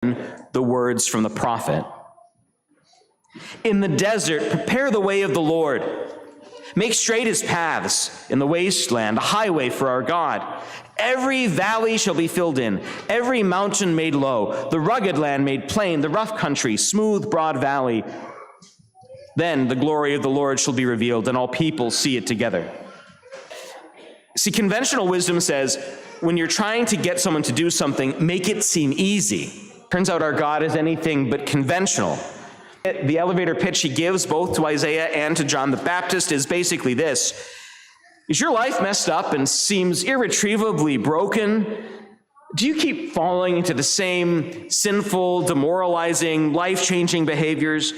the words from the prophet. In the desert, prepare the way of the Lord. Make straight his paths in the wasteland, a highway for our God. Every valley shall be filled in, every mountain made low, the rugged land made plain, the rough country, smooth, broad valley. Then the glory of the Lord shall be revealed, and all people see it together. See, conventional wisdom says, when you're trying to get someone to do something, make it seem easy. Turns out our God is anything but conventional. The elevator pitch he gives both to Isaiah and to John the Baptist is basically this. Is your life messed up and seems irretrievably broken? Do you keep falling into the same sinful, demoralizing, life-changing behaviors?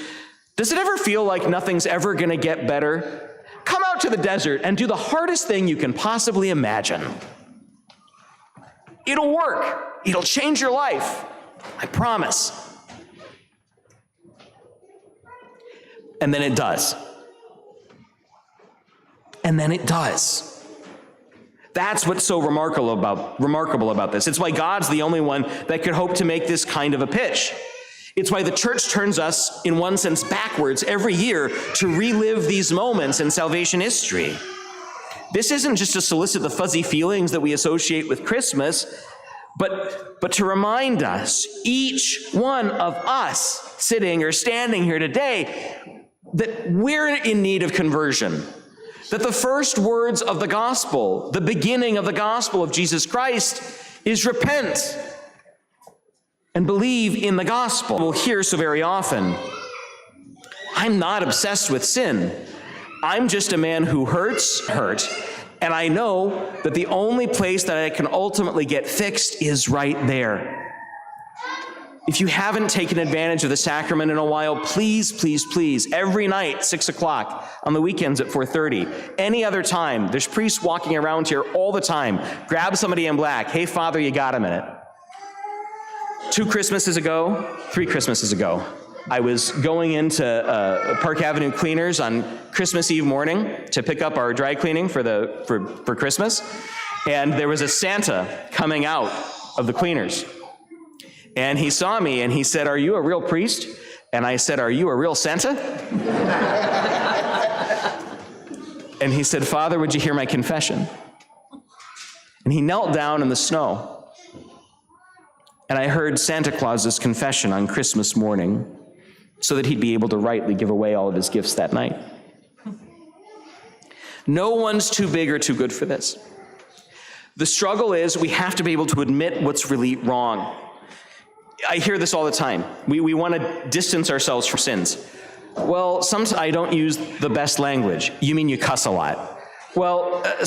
Does it ever feel like nothing's ever going to get better? Come out to the desert and do the hardest thing you can possibly imagine. It'll work. It'll change your life. I promise. And then it does. And then it does. That's what's so remarkable about this. It's why God's the only one that could hope to make this kind of a pitch. It's why the church turns us, in one sense, backwards every year to relive these moments in salvation history. This isn't just to solicit the fuzzy feelings that we associate with Christmas, but to remind us, each one of us sitting or standing here today, that we're in need of conversion. That the first words of the gospel, the beginning of the gospel of Jesus Christ, is repent and believe in the gospel. We'll hear so very often, I'm not obsessed with sin. I'm just a man who hurt, and I know that the only place that I can ultimately get fixed is right there. If you haven't taken advantage of the sacrament in a while, please, please, please, every night, 6 o'clock, on the weekends at 4:30, any other time, there's priests walking around here all the time. Grab somebody in black. Hey, Father, you got a minute? 3 Christmases ago, I was going into Park Avenue Cleaners on Christmas Eve morning to pick up our dry cleaning for Christmas, and there was a Santa coming out of the cleaners. And he saw me and he said, "Are you a real priest?" And I said, "Are you a real Santa?" And he said, "Father, would you hear my confession?" And he knelt down in the snow. And I heard Santa Claus's confession on Christmas morning so that he'd be able to rightly give away all of his gifts that night. No one's too big or too good for this. The struggle is we have to be able to admit what's really wrong. I hear this all the time. We want to distance ourselves from sins. Well, sometimes I don't use the best language. You mean you cuss a lot? Well,